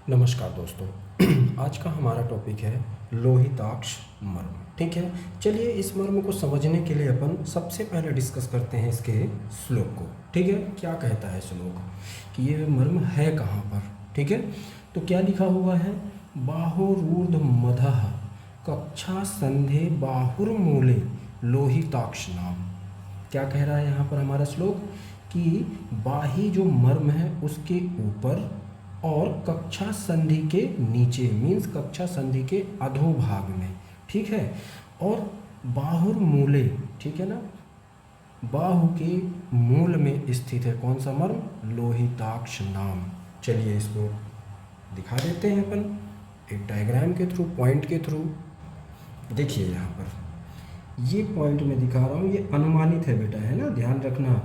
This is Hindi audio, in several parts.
नमस्कार दोस्तों। आज का हमारा टॉपिक है लोहिताक्ष मर्म। ठीक है, चलिए इस मर्म को समझने के लिए अपन सबसे पहले डिस्कस करते हैं इसके श्लोक को। ठीक है, क्या कहता है श्लोक कि ये मर्म है कहाँ पर। ठीक है, तो क्या लिखा हुआ है, बाहुरूर्ध मधः कक्षा संधे बाहुर्मूले लोहिताक्ष नाम। क्या कह रहा है यहाँ पर हमारा श्लोक कि बाही जो मर्म है उसके ऊपर और कक्षा संधि के नीचे, मीन्स कक्षा संधि के अधोभाग में। ठीक है, और बाहुर मूले, ठीक है ना, बाहु के मूल में स्थित है कौन सा मर्म, लोहिताक्ष नाम। चलिए इसको दिखा देते हैं अपन एक डायग्राम के थ्रू, पॉइंट के थ्रू। देखिए यहाँ पर ये पॉइंट मैं दिखा रहा हूँ, ये अनुमानित है बेटा, है ना, ध्यान रखना।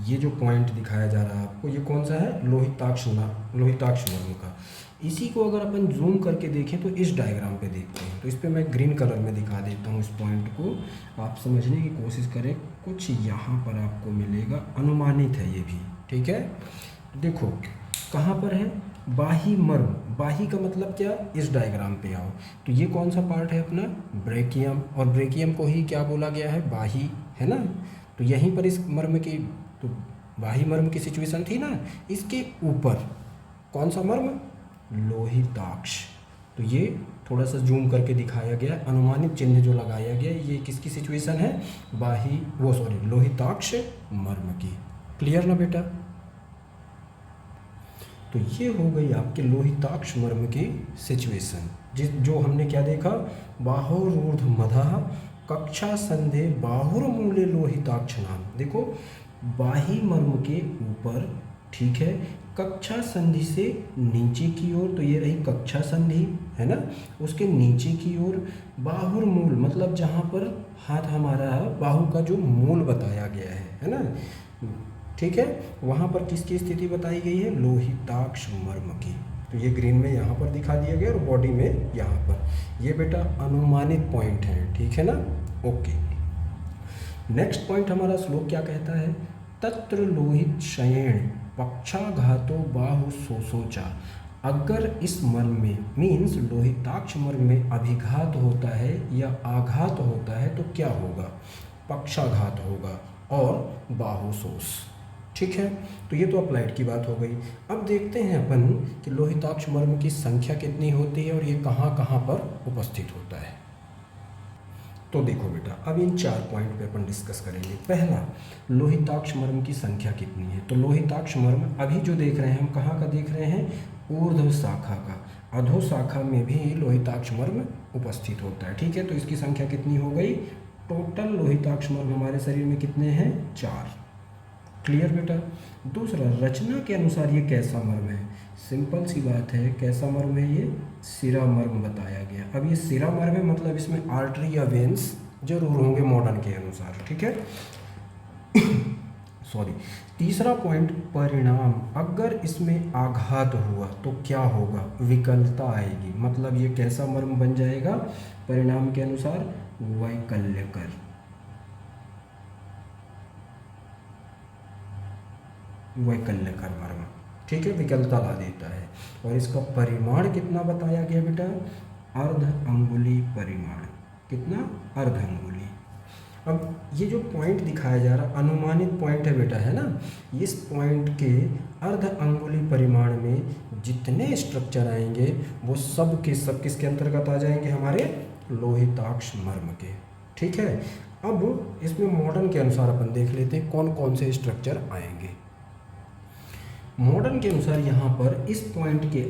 ये जो पॉइंट दिखाया जा रहा है आपको, ये कौन सा है, लोहिताक्ष मर्म का। इसी को अगर अपन जूम करके देखें तो इस डायग्राम पे देखते हैं, तो इस पे मैं ग्रीन कलर में दिखा देता हूँ इस पॉइंट को, आप समझने की कोशिश करें। कुछ यहाँ पर आपको मिलेगा, अनुमानित है ये भी। ठीक है, देखो कहाँ पर है, बाही मर्म। बाही का मतलब क्या, इस डायग्राम पे आओ तो ये कौन सा पार्ट है अपना, ब्रेकियम, और ब्रेकियम को ही क्या बोला गया है, बाही, है ना। तो यहीं पर इस मर्म की, तो बाही मर्म की सिचुएशन थी ना, इसके ऊपर कौन सा मर्म, लोहिताक्ष। तो ये थोड़ा सा जूम करके दिखाया गया, अनुमानित चिन्ह जो लगाया गया ये किसकी सिचुएशन है, लोहिताक्ष मर्म की। क्लियर ना बेटा। तो ये हो गई आपके लोहिताक्ष मर्म की सिचुएशन, जो हमने क्या देखा, बाहुरूर्ध मधः कक्षा संधे बाहुर्मूले लोहिताक्ष नाम। देखो बाही मर्म के ऊपर, ठीक है, कक्षा संधि से नीचे की ओर, तो ये रही कक्षा संधि, है ना, उसके नीचे की ओर बाहुर्मूल, मतलब जहाँ पर हाथ हमारा बाहु का जो मूल बताया गया है ना, ठीक है, वहाँ पर किसकी स्थिति बताई गई है, लोहिताक्ष मर्म की। तो ये ग्रीन में यहाँ पर दिखा दिया गया और बॉडी में यहाँ पर। ये बेटा अनुमानित पॉइंट है, ठीक है ना, ओके। नेक्स्ट पॉइंट हमारा श्लोक क्या कहता है, तत्र लोहित शयेण पक्षाघातो बाहु सोसोचा। अगर इस मर्म में, मीन्स लोहिताक्ष मर्म में अभिघात होता है या आघात होता है तो क्या होगा, पक्षाघात होगा और बाहुशोष। ठीक है, तो ये तो अप्लाइड की बात हो गई। अब देखते हैं अपन कि लोहिताक्ष मर्म की संख्या कितनी होती है और ये कहाँ कहाँ पर उपस्थित होता है। तो देखो बेटा, अब इन 4 पॉइंट पे अपन डिस्कस करेंगे। पहला, लोहिताक्ष मर्म की संख्या कितनी है। तो लोहिताक्ष मर्म अभी जो देख रहे हैं हम, कहाँ का देख रहे हैं, ऊर्ध्व शाखा का। अधो शाखा में भी लोहिताक्ष मर्म उपस्थित होता है। ठीक है, तो इसकी संख्या कितनी हो गई, टोटल लोहिताक्ष मर्म हमारे शरीर में कितने हैं, 4। क्लियर बेटा। दूसरा, रचना के अनुसार ये कैसा मर्म है, सिंपल सी बात है, कैसा मर्म है ये, सिरा मर्म बताया गया। अब ये सिरा मर्म है, मतलब इसमें आर्टरी या वेन्स जरूर होंगे मॉडर्न के अनुसार। ठीक है, सॉरी। तीसरा पॉइंट, परिणाम, अगर इसमें आघात हुआ तो क्या होगा, विकलता आएगी, मतलब ये कैसा मर्म बन जाएगा, परिणाम के अनुसार वैकल्यकर, वैकल्यकर मर्म। ठीक है, विकलता ला देता है। और इसका परिमाण कितना बताया गया बेटा, अर्ध अंगुली परिमाण। कितना, अर्ध अंगुली। अब ये जो पॉइंट दिखाया जा रहा अनुमानित पॉइंट है बेटा, है ना, इस पॉइंट के अर्ध अंगुली परिमाण में जितने स्ट्रक्चर आएंगे वो सब के सब किसके अंतर्गत आ जाएंगे, हमारे लोहिताक्ष मर्म के। ठीक है, अब इसमें मॉडर्न के अनुसार अपन देख लेते हैं कौन कौन से स्ट्रक्चर आएंगे। मॉडर्न के अनुसार यहाँ पर इस पॉइंट के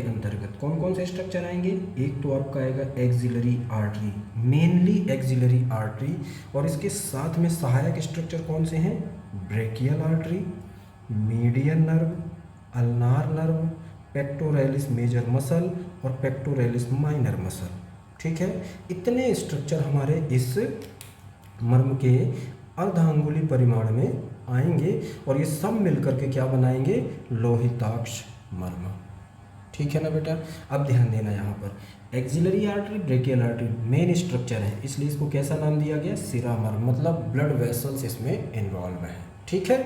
अंतर्गत कौन कौन से स्ट्रक्चर आएंगे। एक तो आपका आएगा axillary artery, mainly axillary artery, और इसके साथ में सहायक स्ट्रक्चर कौन से हैं, brachial artery, median nerve, ulnar nerve, pectoralis major muscle और पेक्टोरैलिस माइनर मसल। ठीक है, इतने स्ट्रक्चर हमारे इस मर्म के अर्धांगुली परिमाण में आएंगे और ये सब मिलकर के क्या बनाएंगे, लोहिताक्ष मर्म। ठीक है ना बेटा। अब ध्यान देना, यहाँ पर axillary artery, brachial artery main structure है, इसलिए इसको कैसा नाम दिया गया, सिरा मर्म, मतलब ब्लड वेसल्स इसमें इन्वॉल्व है। ठीक है,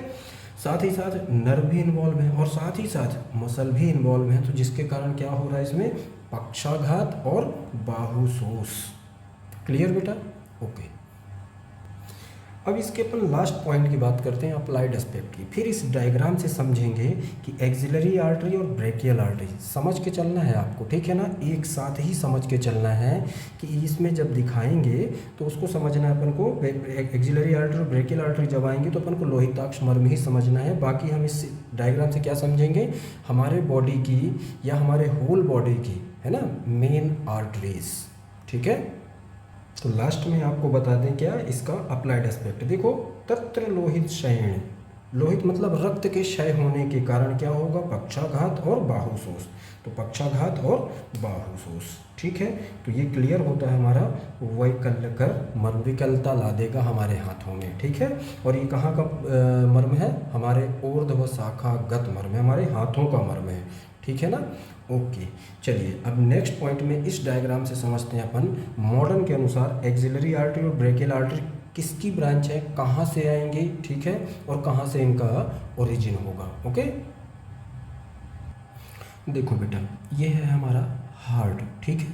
साथ ही साथ नर्व भी इन्वॉल्व है और साथ ही साथ मसल भी इन्वॉल्व है, तो जिसके कारण क्या हो रहा है इसमें, पक्षाघात और बाहु शोष। क्लियर बेटा? ओके। अब इसके अपन लास्ट पॉइंट की बात करते हैं, अप्लाइड एस्पेक्ट की। फिर इस डायग्राम से समझेंगे कि एक्सिलरी आर्टरी और ब्रेकियल आर्टरी समझ के चलना है आपको, ठीक है ना, एक साथ ही समझ के चलना है कि इसमें जब दिखाएंगे तो उसको समझना है अपन को। एक्सिलरी आर्टरी और ब्रेकियल आर्टरी जब आएंगे तो अपन को लोहिताक्ष मर्म ही समझना है। बाकी हम इस डायग्राम से क्या समझेंगे, हमारे बॉडी की या हमारे होल बॉडी की, है ना, मेन आर्टरीज। ठीक है, तो लास्ट में आपको बता दें क्या इसका अप्लाइड एस्पेक्ट। देखो, तत्र लोहित क्षयण, लोहित मतलब रक्त के क्षय होने के कारण क्या होगा, पक्षाघात और बाहुशोष। तो पक्षाघात और बाहुशोष, ठीक है। तो ये क्लियर होता है हमारा वैकल्यकर मर्म, विकलता ला देगा हमारे हाथों में, ठीक है। और ये कहाँ का मर्म है, हमारे ऊर्ध्व शाखागत मर्म है, हमारे हाथों का मर्म है, ठीक है ना। ओके, चलिए अब नेक्स्ट पॉइंट में इस डायग्राम से समझते हैं अपन मॉडर्न के अनुसार एक्सिलरी आर्टरी और ब्रेकियल आर्टरी किसकी ब्रांच है, कहाँ से आएंगे, ठीक है, और कहाँ से इनका ओरिजिन होगा। ओके, देखो बेटा, ये है हमारा हार्ट, ठीक है,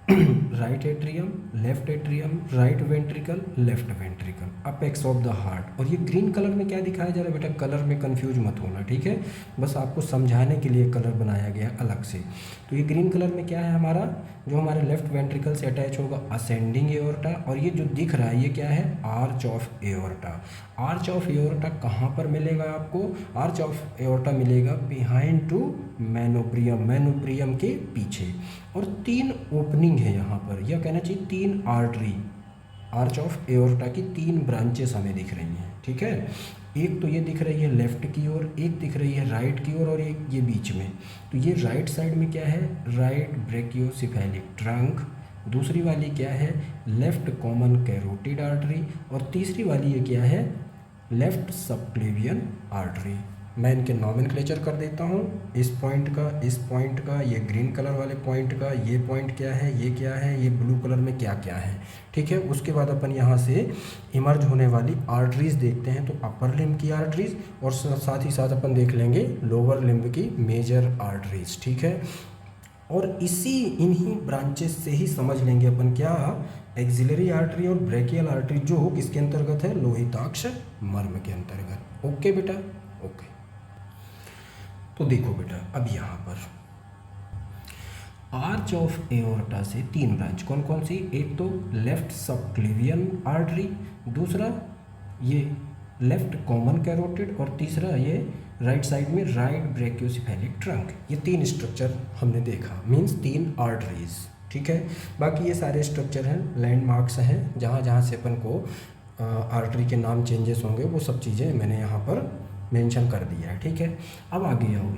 right atrium, left atrium, right ventricle, left ventricle, apex of the heart. और ये ग्रीन कलर में क्या दिखाया जा रहा है बेटा, कलर में कंफ्यूज मत होना, ठीक है, बस आपको समझाने के लिए कलर बनाया गया अलग से। तो ये ग्रीन कलर में क्या है हमारा, जो हमारे लेफ्ट वेंट्रिकल से अटैच होगा असेंडिंग एओर्टा, और ये जो दिख रहा है ये क्या है, arch of aorta. Arch of aorta कहाँ पर मिलेगा आपको, आर्च ऑफ एओर्टा मिलेगा बिहाइंड टू मेनोप्रियम, मेनोप्रियम के पीछे। और 3 ओपनिंग है यहाँ पर, यह कहना चाहिए 3 आर्टरी, आर्च ऑफ एओर्टा की 3 ब्रांचेस हमें दिख रही हैं, ठीक है। एक तो ये दिख रही है लेफ्ट की ओर, एक दिख रही है राइट की ओर, और एक ये बीच में। तो ये राइट साइड में क्या है, राइट ब्रेकियोसेफेलिक ट्रंक, दूसरी वाली क्या है, लेफ्ट कॉमन कैरोटिड आर्टरी, और तीसरी वाली ये क्या है, लेफ्ट सबक्लेवियन आर्टरी। मैं इनके नॉमेनक्लेचर कर देता हूँ, इस पॉइंट का, इस पॉइंट का, ये ग्रीन कलर वाले पॉइंट का, ये पॉइंट क्या है, ये क्या है, ये ब्लू कलर में क्या क्या है, ठीक है। उसके बाद अपन यहाँ से इमर्ज होने वाली आर्टरीज देखते हैं। तो अपर लिम्ब की आर्टरीज और साथ ही साथ अपन देख लेंगे लोअर लिम्ब की मेजर आर्टरीज, ठीक है। और इसी इन्हीं ब्रांचेस से ही समझ लेंगे अपन क्या, एक्सिलरी आर्टरी और ब्रेकियल आर्टरी, जो किसके अंतर्गत है, लोहिताक्ष मर्म के अंतर्गत। ओके बेटा, ओके। तो देखो बेटा, अब यहाँ पर आर्च ऑफ एओर्टा से 3 ब्रांच कौन कौन सी, एक तो लेफ्ट सबक्लेवियन आर्टरी, दूसरा ये लेफ्ट कॉमन कैरोटिड, और तीसरा ये राइट साइड में राइट ब्रेकियोसेफेलिक ट्रंक। ये 3 स्ट्रक्चर हमने देखा, मीन्स 3 आर्टरीज, ठीक है। बाकी ये सारे स्ट्रक्चर हैं, लैंडमार्क्स हैं, जहाँ जहाँ से अपन को आर्टरी के नाम चेंजेस होंगे वो सब चीज़ें मैंने यहाँ पर मेंशन कर दिया है, ठीक है। अब आगे आओ,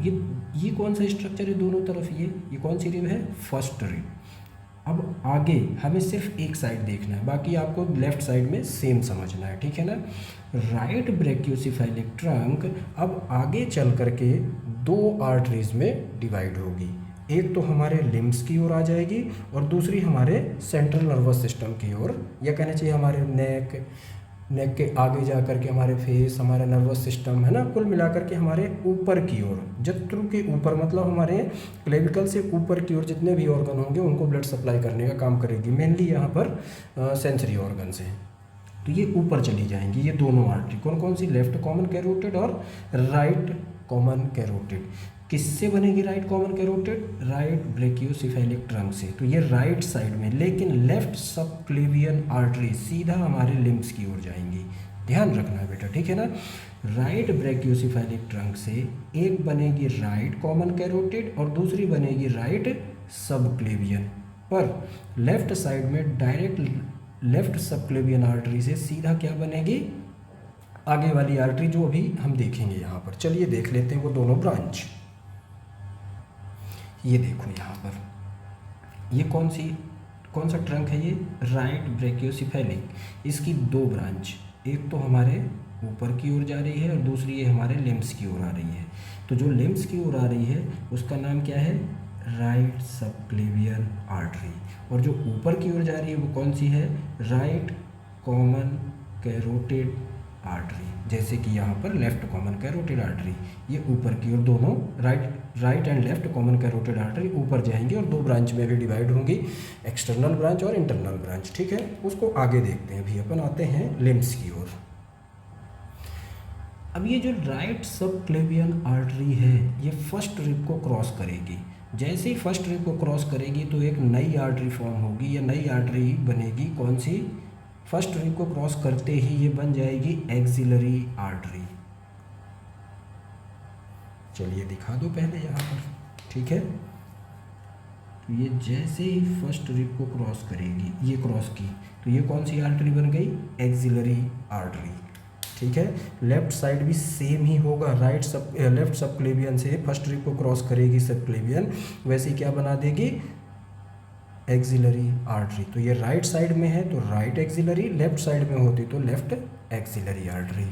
ये कौन सा स्ट्रक्चर है दोनों तरफ, ये कौन सी रिब है, फर्स्ट रिब। अब आगे हमें सिर्फ एक साइड देखना है, बाकी आपको लेफ्ट साइड में सेम समझना है, ठीक है ना। राइट ब्रेकियोसेफेलिक ट्रंक अब आगे चल करके 2 आर्टरीज में डिवाइड होगी, एक तो हमारे लिम्स की ओर आ जाएगी और दूसरी हमारे सेंट्रल नर्वस सिस्टम की ओर, या कहना चाहिए हमारे नेक के आगे जा कर के हमारे फेस, हमारा नर्वस सिस्टम, है ना, कुल मिलाकर के हमारे ऊपर की ओर, जत्रु के ऊपर, मतलब हमारे क्लेविकल से ऊपर की ओर जितने भी ऑर्गन होंगे उनको ब्लड सप्लाई करने का काम करेगी। मेनली यहाँ पर सेंसरी ऑर्गन्स हैं, तो ये ऊपर चली जाएंगी ये दोनों आर्टरी। कौन कौन सी, लेफ्ट कॉमन कैरोटिड और राइट कॉमन कैरोटिड। किससे बनेगी right common carotid, right brachiocephalic trunk से। तो ये राइट साइड में, लेकिन लेफ्ट सबक्लेवियन आर्टरी सीधा हमारे लिम्स की ओर जाएंगी, ध्यान रखना है बेटा, ठीक है ना। राइट ब्रेकियोसेफेलिक ट्रंक से एक बनेगी राइट कॉमन कैरोटिड और दूसरी बनेगी राइट सबक्लेवियन, पर लेफ्ट साइड में डायरेक्ट लेफ्ट सबक्लेवियन आर्टरी से सीधा क्या बनेगी, आगे वाली आर्टरी, जो अभी हम देखेंगे यहाँ पर। चलिए देख लेते हैं वो दोनों ब्रांच। ये देखो यहाँ पर, ये कौन सा ट्रंक है, ये राइट ब्रेकियोसेफेलिक। इसकी 2 ब्रांच, एक तो हमारे ऊपर की ओर जा रही है और दूसरी ये हमारे लिम्स की ओर आ रही है। तो जो लिम्स की ओर आ रही है उसका नाम क्या है, राइट सबक्लेवियन आर्टरी, और जो ऊपर की ओर जा रही है वो कौन सी है, राइट कॉमन कैरोटिड आर्टरी, जैसे कि यहाँ पर लेफ्ट कॉमन कैरोटिड आर्टरी, ये ऊपर की ओर दोनों right and left common carotid artery ऊपर जाएंगी और दो ब्रांच में भी डिवाइड होंगी, एक्सटर्नल ब्रांच और इंटरनल ब्रांच। ठीक है, उसको आगे देखते हैं। अभी अपन आते हैं लिम्स की ओर। अब ये जो राइट सबक्लेवियन आर्टरी है ये फर्स्ट रिब को क्रॉस करेगी। जैसे ही फर्स्ट रिब को क्रॉस करेगी तो एक नई आर्टरी फॉर्म होगी, या नई आर्टरी बनेगी। कौन सी? फर्स्ट रिब को क्रॉस करते ही ये बन जाएगी एक्सिलरी आर्टरी। चलिए दिखा दो पहले यहाँ पर। ठीक है, तो ये जैसे ही फर्स्ट रिब को क्रॉस करेगी, ये क्रॉस की, तो ये कौन सी आर्टरी बन गई? Axillary artery. ठीक है, लेफ्ट साइड भी सेम ही होगा। लेफ्ट सबक्लेवियन से फर्स्ट रिब को क्रॉस करेगी सबक्लेवियन, वैसे क्या बना देगी? Axillary artery. तो ये राइट साइड में है तो राइट एक्सिलरी, लेफ्ट साइड में होती तो लेफ्ट एक्सिलरी आर्टरी।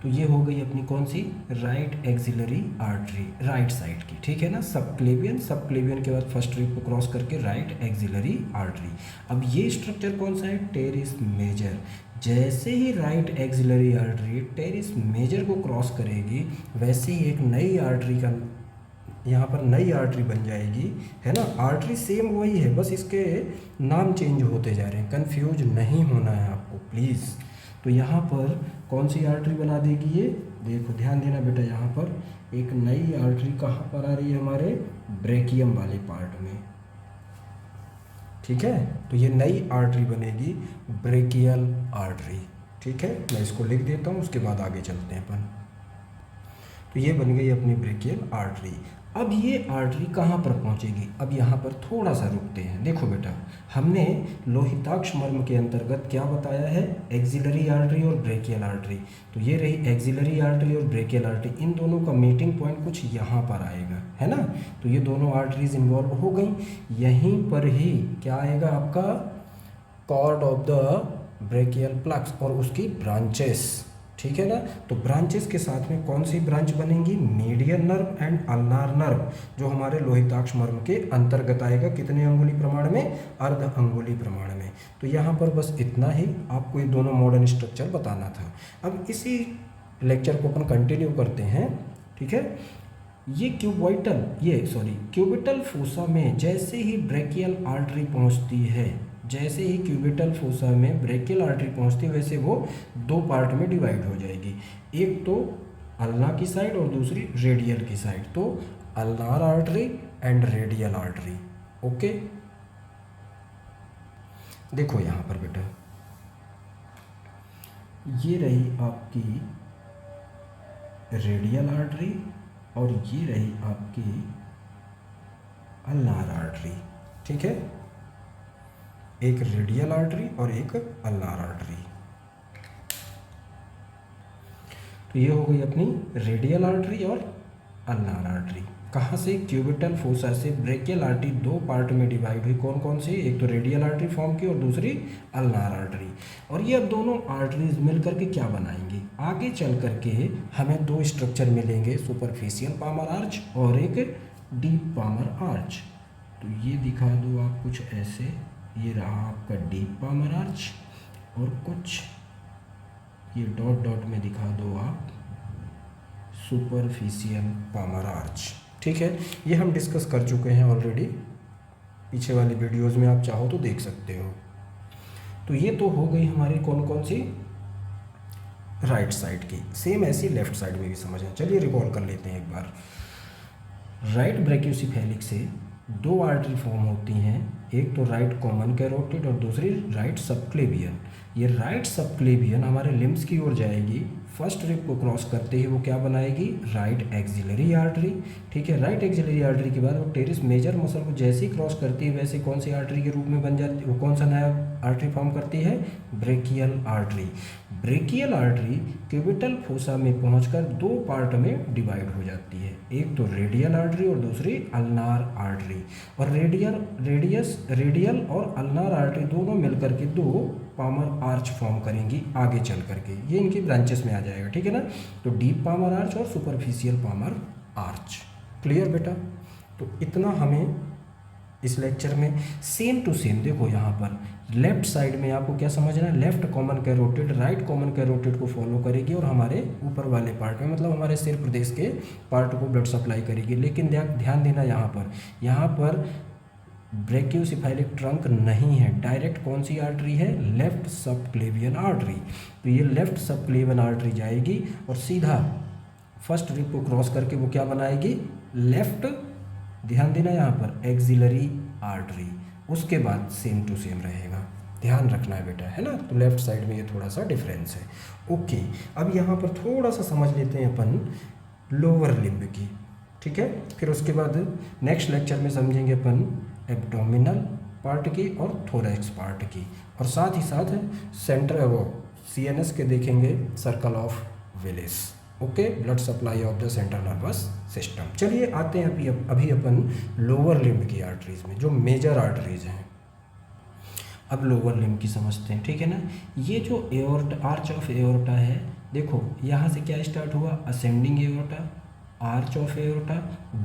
तो ये हो गई अपनी कौन सी? Right axillary artery, right side की। ठीक है ना, सबक्लेवियन के बाद फर्स्ट रिब को क्रॉस करके राइट एक्सिलरी आर्टरी। अब ये स्ट्रक्चर कौन सा है? Teres major. जैसे ही right axillary artery teres major को क्रॉस करेगी, वैसे ही एक नई आर्टरी का यहाँ पर नई आर्टरी बन जाएगी, है ना। आर्टरी सेम वही है, बस इसके नाम चेंज होते जा रहे हैं। कंफ्यूज नहीं होना है आपको प्लीज़। तो यहाँ पर कौन सी आर्टरी बना देगी ये? देखो ध्यान देना बेटा, यहाँ पर एक नई आर्टरी कहाँ पर आ रही है? हमारे ब्रेकियम वाले पार्ट में। ठीक है, तो ये नई आर्टरी बनेगी ब्रेकियल आर्टरी। ठीक है, मैं इसको लिख देता हूँ, उसके बाद आगे चलते हैं अपन। तो ये बन गई अपनी ब्रेकियल आर्टरी। अब ये आर्टरी कहाँ पर पहुँचेगी? अब यहाँ पर थोड़ा सा रुकते हैं। देखो बेटा, हमने लोहिताक्ष मर्म के अंतर्गत क्या बताया है? एक्सिलरी आर्टरी और ब्रेकियल आर्टरी। तो ये रही एक्सिलरी आर्टरी और ब्रेकियल आर्टरी, इन दोनों का मीटिंग पॉइंट कुछ यहाँ पर आएगा, है ना। तो ये दोनों आर्टरीज इन्वॉल्व हो गई। यहीं पर ही क्या आएगा आपका? Cord of the brachial plexus और उसकी ब्रांचेस। ठीक है ना, तो ब्रांचेस के साथ में कौन सी ब्रांच बनेंगी? Median nerve and ulnar nerve, जो हमारे लोहिताक्ष मर्म के अंतर्गत आएगा। कितने अंगुली प्रमाण में? अर्ध अंगुली प्रमाण में। तो यहाँ पर बस इतना ही आपको ये दोनों मॉडर्न स्ट्रक्चर बताना था। अब इसी लेक्चर को अपन कंटिन्यू करते हैं। ठीक है, ये क्यूबिटल फोसा में जैसे ही ब्रेकियल आर्टरी पहुँचती है, जैसे ही क्यूबिटल फोसा में ब्रेकियल आर्टरी पहुंचती है, वैसे वो दो पार्ट में डिवाइड हो जाएगी। एक तो अल्ना की साइड और दूसरी रेडियल की साइड। तो ulnar artery and radial artery. Okay, देखो यहाँ पर बेटा, ये रही आपकी रेडियल आर्टरी और ये रही आपकी अल्नार आर्टरी। ठीक है, एक रेडियल आर्टरी और एक अल्नार आर्टरी। तो ये हो गई अपनी रेडियल आर्टरी और अल्नार आर्टरी। कहाँ से? क्यूबिटल फोसा से ब्रेकियल आर्टरी दो पार्ट में डिवाइड हुई। कौन कौन सी? एक तो रेडियल आर्टरी फॉर्म की और दूसरी अल्नार आर्टरी। और ये अब दोनों आर्टरीज मिल करके क्या बनाएंगी? आगे चल करके हमें दो स्ट्रक्चर मिलेंगे, सुपरफिशियल पामर आर्च और एक डीप पामर आर्च। तो ये दिखा दो आप कुछ ऐसे, ये रहा आपका डीप पामर आर्च, और कुछ ये डॉट डॉट में दिखा दो आप सुपरफिशियल पामर आर्च। ठीक है, ये हम डिस्कस कर चुके हैं ऑलरेडी, पीछे वाले वीडियोस में आप चाहो तो देख सकते हो। तो ये तो हो गई हमारी कौन कौन सी? राइट साइड की। सेम ऐसी लेफ्ट साइड में भी समझना। चलिए रिकॉल कर लेते हैं एक बार। राइट ब्रैकियोसेफेलिक से दो आर्टरी फॉर्म होती हैं, एक तो राइट कॉमन कैरोटिड और दूसरी राइट सबक्लेवियन। ये राइट सबक्लेवियन हमारे लिम्स की ओर जाएगी, फर्स्ट रिब को क्रॉस करते ही वो क्या बनाएगी? Right axillary artery. ठीक है, राइट एक्सिलरी आर्टरी के बाद वो टेरिस मेजर मसल को जैसे ही क्रॉस करती है, वैसे कौन सी आर्टरी के रूप में बन जाती है? वो कौन सा नया आर्टरी फॉर्म करती है? Brachial artery. Brachial artery cubital fossa में पहुंचकर दो पार्ट में डिवाइड हो जाती है, एक तो रेडियल आर्टरी और दूसरी अल्नार आर्टरी। और रेडियल और अल्नार आर्टरी दोनों मिलकर के दो पामर आर्च फॉर्म करेंगी आगे चल करके। ये इनकी ब्रांचेस में आ जाएगा। ठीक है ना, तो डीप पामर आर्च और सुपरफिशियल पामर आर्च। क्लियर बेटा? तो इतना हमें इस लेक्चर में सेम टू सेम देखो यहाँ पर लेफ्ट साइड में आपको क्या समझना है, left common carotid right common carotid को फॉलो करेगी और हमारे ऊपर वाले पार्ट में मतलब हमारे सिर प्रदेश के पार्ट को ब्लड सप्लाई करेगी। लेकिन ध्यान देना यहाँ पर ब्रेकियोसेफालिक ट्रंक नहीं है, डायरेक्ट कौन सी आर्टरी है, लेफ्ट सबक्लेवियन आर्टरी। तो ये लेफ्ट सबक्लेवियन आर्टरी जाएगी और सीधा फर्स्ट रिब को क्रॉस करके वो क्या बनाएगी, लेफ्ट, ध्यान देना यहाँ पर, एक्सिलरी आर्टरी। उसके बाद सेम टू सेम रहेगा, ध्यान रखना है बेटा, है ना। तो लेफ्ट साइड में ये थोड़ा सा डिफरेंस है। ओके, अब यहाँ पर थोड़ा सा समझ लेते हैं अपन लोअर लिम्ब की, ठीक है। फिर उसके बाद नेक्स्ट लेक्चर में समझेंगे अपन एब्डोमिनल पार्ट की और थोरैक्स पार्ट की, और साथ ही साथ सेंटर वो CNS के देखेंगे, circle of Willis. Okay, blood supply of the central nervous system. चलिए आते हैं अभी अपन लोअर लिम्ब की आर्टरीज में, जो मेजर आर्टरीज हैं। अब लोअर लिम्ब की समझते हैं, ठीक है ना। ये जो एओर्टा, आर्च ऑफ एओर्टा है, देखो यहाँ से क्या स्टार्ट हुआ, ascending aorta, arch of aorta,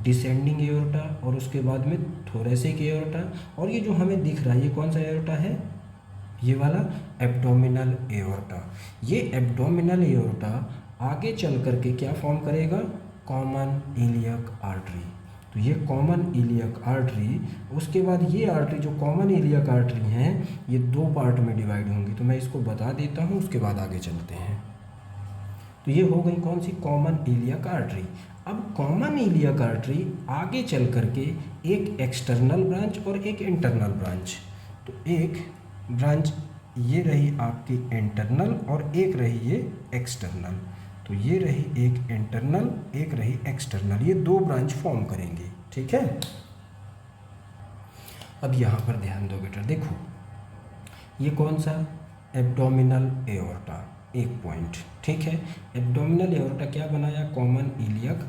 descending aorta, और उसके बाद में थोरेसिक एओर्टा, और ये जो हमें दिख रहा है ये कौन सा एओर्टा है, ये वाला एब्डोमिनल एओर्टा। ये एब्डोमिनल एओर्टा आगे चल करके क्या फॉर्म करेगा, कॉमन इलियक आर्टरी। तो ये कॉमन इलियक आर्टरी, उसके बाद ये आर्टरी जो कॉमन इलियक आर्टरी हैं, ये दो पार्ट में डिवाइड होंगी। तो मैं इसको बता देता हूँ, उसके बाद आगे चलते हैं। तो ये हो गई कौन सी, कॉमन इलियक आर्टरी। अब कॉमन इलियक आर्टरी आगे चल करके एक एक्सटर्नल ब्रांच और एक इंटरनल ब्रांच, तो एक ब्रांच ये रही आपकी इंटरनल और एक रही ये एक्सटर्नल। तो ये रही एक इंटरनल, एक रही एक्सटर्नल, ये दो ब्रांच फॉर्म करेंगे, ठीक है। अब यहाँ पर ध्यान दो बेटा, देखो ये कौन सा, एब्डोमिनल एओर्टा, एक पॉइंट, ठीक है। एब्डोमिनल एओर्टा क्या बनाया, कॉमन इलियक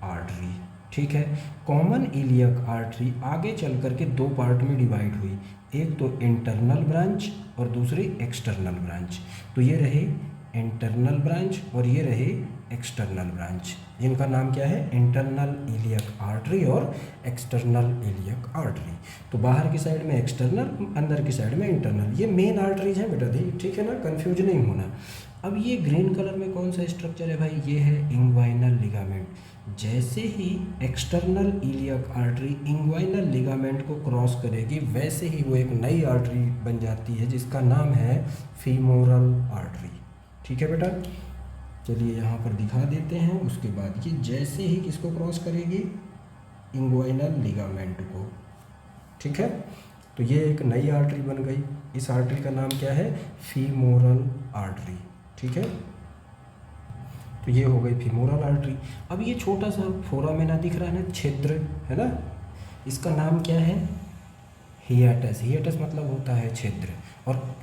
आर्टरी, ठीक है। कॉमन इलियक आर्टरी आगे चल करके दो पार्ट में डिवाइड हुई, एक तो इंटरनल ब्रांच और दूसरी एक्सटर्नल ब्रांच। तो ये रहे इंटरनल ब्रांच और ये रहे एक्सटर्नल ब्रांच, जिनका नाम क्या है, इंटरनल इलियक आर्टरी और एक्सटर्नल इलियक आर्टरी। तो बाहर की साइड में एक्सटर्नल, अंदर की साइड में इंटरनल, ये मेन आर्टरीज हैं बेटा, ठीक है ना, कंफ्यूज नहीं होना। अब ये ग्रीन कलर में कौन सा स्ट्रक्चर है भाई, ये है इंग्वाइनल लिगामेंट। जैसे ही external iliac artery inguinal ligament को क्रॉस करेगी, वैसे ही वो एक नई आर्टरी बन जाती है जिसका नाम है फीमोरल आर्टरी, ठीक है बेटा। चलिए यहाँ पर दिखा देते हैं। उसके बाद ये जैसे ही किसको क्रॉस करेगी, इंग्वाइनल लिगामेंट को, ठीक है। तो ये एक नई आर्टरी बन गई, इस आर्टरी का नाम क्या है, फीमोरल आर्टरी, ठीक है। तो ये हो गई फीमोरल आर्टरी। अब ये छोटा सा फोरामेना दिख रहा है ना, छिद्र है ना, इसका नाम क्या है, हियाटस। हियाटस मतलब होता है छिद्र, और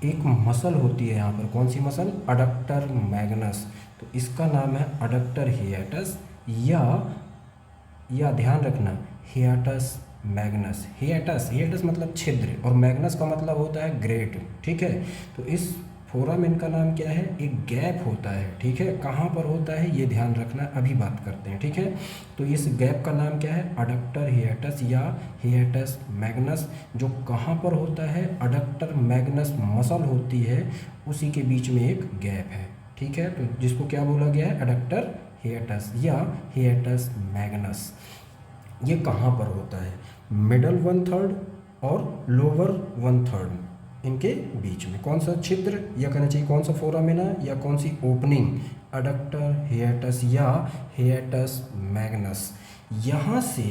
एक मसल होती है यहाँ पर, कौन सी मसल, अडक्टर मैग्नस। तो इसका नाम है अडक्टर हियाटस, या ध्यान रखना हियाटस मैग्नस। हियाटस मतलब छिद्र, और मैग्नस का मतलब होता है ग्रेट, ठीक है। तो इस फोरामेन का नाम क्या है, एक गैप होता है, ठीक है। कहाँ पर होता है ये ध्यान रखना, अभी बात करते हैं, ठीक है। तो इस गैप का नाम क्या है, अडक्टर हियाटस या हियाटस मैग्नस। जो कहाँ पर होता है, अडक्टर मैग्नस मसल होती है, उसी के बीच में एक गैप है, ठीक है। तो जिसको क्या बोला गया है, अडक्टर हियाटस या हियाटस मैग्नस। ये कहाँ पर होता है, मिडल 1/3 और लोअर 1/3 इनके बीच में। कौन सा छिद्र, या कहना चाहिए कौन सा फोरामेना, या कौन सी ओपनिंग, अडक्टर हियाटस या हियाटस मैग्नस। यहाँ से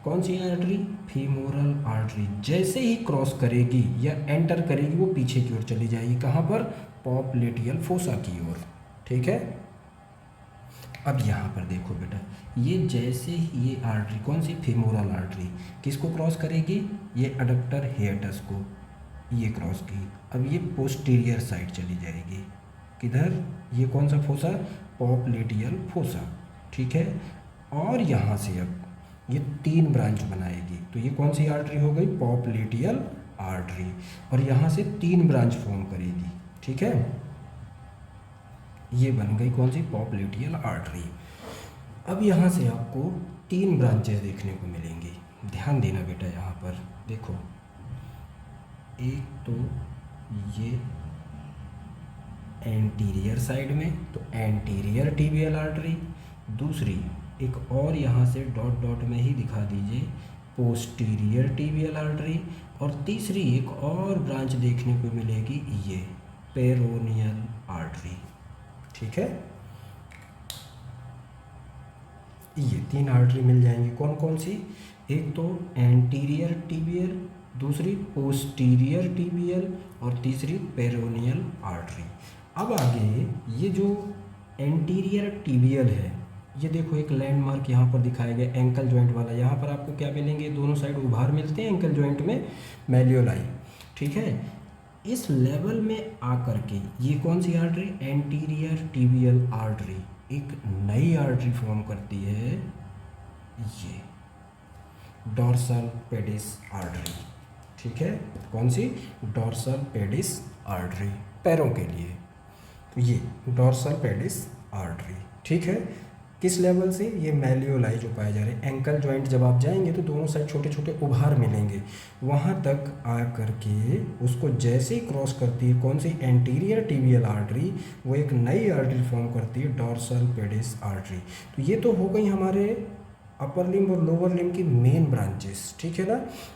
कौन सी आर्टरी, फीमोरल आर्टरी जैसे ही क्रॉस करेगी या एंटर करेगी, वो पीछे की ओर चली जाएगी, कहाँ पर, पॉप्लेटियल फोसा की ओर, ठीक है। अब यहाँ पर देखो बेटा, ये जैसे ही ये आर्टरी, कौन सी, फीमोरल आर्टरी, किसको क्रॉस करेगी, ये अडक्टर हियाटस को, ये क्रॉस की। अब ये पोस्टीरियर साइड चली जाएगी, किधर, ये कौन सा फोसा, पॉप्लेटियल फोसा, ठीक है। और यहाँ से अब ये 3 ब्रांच बनाएगी। तो ये कौन सी आर्टरी हो गई, पॉप्लेटियल आर्टरी, और यहाँ से 3 ब्रांच फॉर्म करेगी, ठीक है। ये बन गई कौन सी, पॉप्लेटियल आर्टरी। अब यहाँ से आपको 3 ब्रांचेस देखने को मिलेंगी, ध्यान देना बेटा। यहाँ पर देखो एक तो ये एंटीरियर साइड में, तो एंटीरियर टिबियल आर्टरी, दूसरी एक और यहाँ से डॉट डॉट में ही दिखा दीजिए पोस्टीरियर टिबियल आर्टरी, और तीसरी एक और ब्रांच देखने को मिलेगी ये पेरोनियल आर्टरी। ठीक है, ये 3 आर्टरी मिल जाएंगी। कौन कौन सी? एक तो एंटीरियर टिबियल, दूसरी पोस्टीरियर टिबियल और तीसरी पेरोनियल आर्टरी। अब आगे ये जो एंटीरियर टिबियल है, ये देखो एक लैंडमार्क यहाँ पर दिखाया गया एंकल जॉइंट वाला। यहाँ पर आपको क्या मिलेंगे? दोनों साइड उभार मिलते हैं एंकल जॉइंट में, मैलियोलाई। ठीक है, इस लेवल में आकर के ये कौन सी आर्टरी? एंटीरियर टिबियल आर्टरी एक नई आर्टरी फॉर्म करती है, ये डॉर्सल पेडिस आर्टरी। ठीक है, कौन सी? डॉर्सल पेडिस आर्टरी, पैरों के लिए। तो ये डॉर्सल पेडिस आर्टरी। ठीक है, किस लेवल से? ये मैलियोलाई जो पाए जा रहे हैं एंकल जॉइंट, जब आप जाएंगे तो दोनों साइड छोटे छोटे उभार मिलेंगे, वहाँ तक आ करके उसको जैसे ही क्रॉस करती है कौन सी? एंटीरियर टिबियल आर्टरी, वो एक नई आर्टरी फॉर्म करती है डॉर्सल पेडिस आर्टरी। तो ये तो हो गई हमारे अपर लिम्ब और लोअर लिम्ब की मेन ब्रांचेस। ठीक है ना,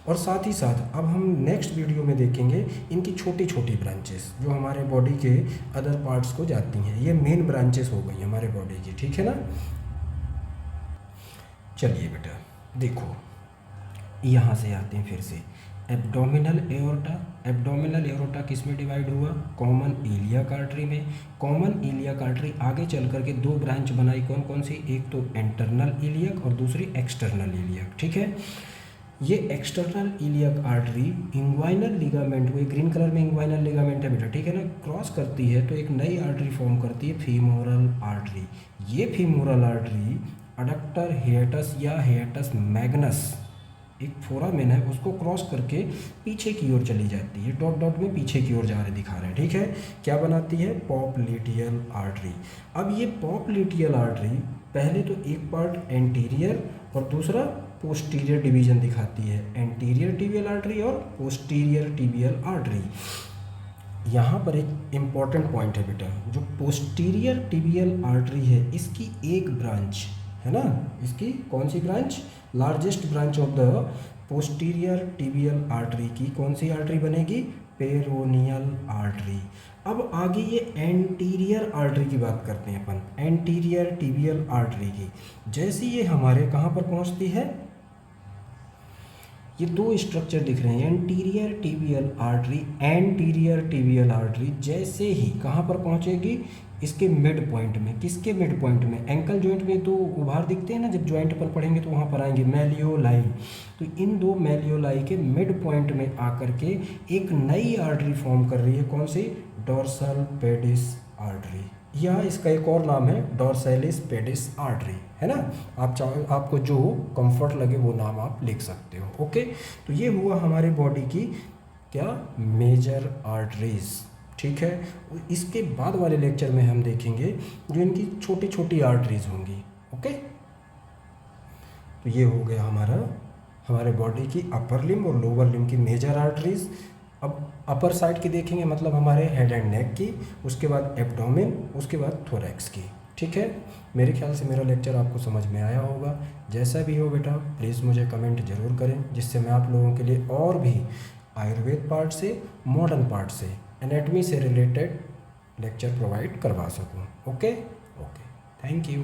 और साथ ही साथ अब हम नेक्स्ट वीडियो में देखेंगे इनकी छोटी छोटी ब्रांचेस जो हमारे बॉडी के अदर पार्ट्स को जाती हैं। ये मेन ब्रांचेस हो गई हमारे बॉडी की। ठीक है ना, चलिए बेटा देखो, यहाँ से आते हैं फिर से एब्डोमिनल एओर्टा। एब्डोमिनल एओर्टा किस में डिवाइड हुआ? कॉमन इलियक आर्टरी में। कॉमन इलियक आर्टरी आगे चल करके 2 ब्रांच बनाई, कौन कौन सी? एक तो इंटरनल इलियक और दूसरी एक्सटर्नल इलियक। ठीक है, ये external iliac artery inguinal ligament, वो ग्रीन कलर में इंग्वाइनल लिगामेंट है बेटा, ठीक है ना, क्रॉस करती है तो एक नई आर्टरी फॉर्म करती है फीमोरल आर्टरी। ये फीमोरल आर्टरी अडक्टर हिएटस या हिएटस मैग्नस, एक फोरामेन है, उसको क्रॉस करके पीछे की ओर चली जाती है, डॉट डॉट में पीछे की ओर जा रहे दिखा रहे हैं। ठीक है, क्या बनाती है? Popliteal artery. अब ये पॉप्लिटियल आर्टरी पहले तो एक पार्ट एंटीरियर और दूसरा पोस्टीरियर डिवीजन दिखाती है, एंटीरियर टिबियल आर्टरी और पोस्टीरियर टिबियल आर्टरी। यहाँ पर एक इम्पॉर्टेंट पॉइंट है बेटा, जो पोस्टीरियर टिबियल आर्टरी है इसकी एक ब्रांच है ना, इसकी कौन सी branch? Largest branch of the posterior tibial artery की कौन सी आर्टरी बनेगी? Peroneal artery. अब आगे ये एंटीरियर आर्टरी की बात करते हैं अपन, एंटीरियर टिबियल आर्टरी की। जैसे ये हमारे कहाँ पर पहुँचती है? ये 2 स्ट्रक्चर दिख रहे हैं, anterior tibial artery, anterior tibial artery जैसे ही कहाँ पर पहुँचेगी? इसके मिड पॉइंट में। किसके मिड पॉइंट में? एंकल जॉइंट में तो उभार दिखते हैं ना, जब जॉइंट पर पढ़ेंगे तो वहाँ पर आएंगे मैलियोलाई। तो इन 2 मैलियोलाई के मिड पॉइंट में आकर के एक नई आर्टरी फॉर्म कर रही है, कौन सी? डॉर्सल पेडिस आर्टरी, या इसका एक और नाम है डॉर्सैलिस पेडिस आर्टरी, है ना। आप चाहो, आपको जो कंफर्ट लगे वो नाम आप लिख सकते हो। ओके, तो ये हुआ हमारे बॉडी की क्या? Major arteries. ठीक है, इसके बाद वाले लेक्चर में हम देखेंगे जो इनकी छोटी छोटी आर्टरीज होंगी। ओके, तो ये हो गया हमारे बॉडी की अपर लिम्ब और लोअर लिम्ब की मेजर आर्टरीज। अब अपर साइड की देखेंगे, मतलब हमारे हेड एंड नेक की, उसके बाद एब्डोमेन, उसके बाद थोरैक्स की। ठीक है, मेरे ख्याल से मेरा लेक्चर आपको समझ में आया होगा। जैसा भी हो बेटा प्लीज़ मुझे कमेंट ज़रूर करें, जिससे मैं आप लोगों के लिए और भी आयुर्वेद पार्ट से, मॉडर्न पार्ट से, एनाटॉमी से रिलेटेड लेक्चर प्रोवाइड करवा सकूं। Okay, thank you.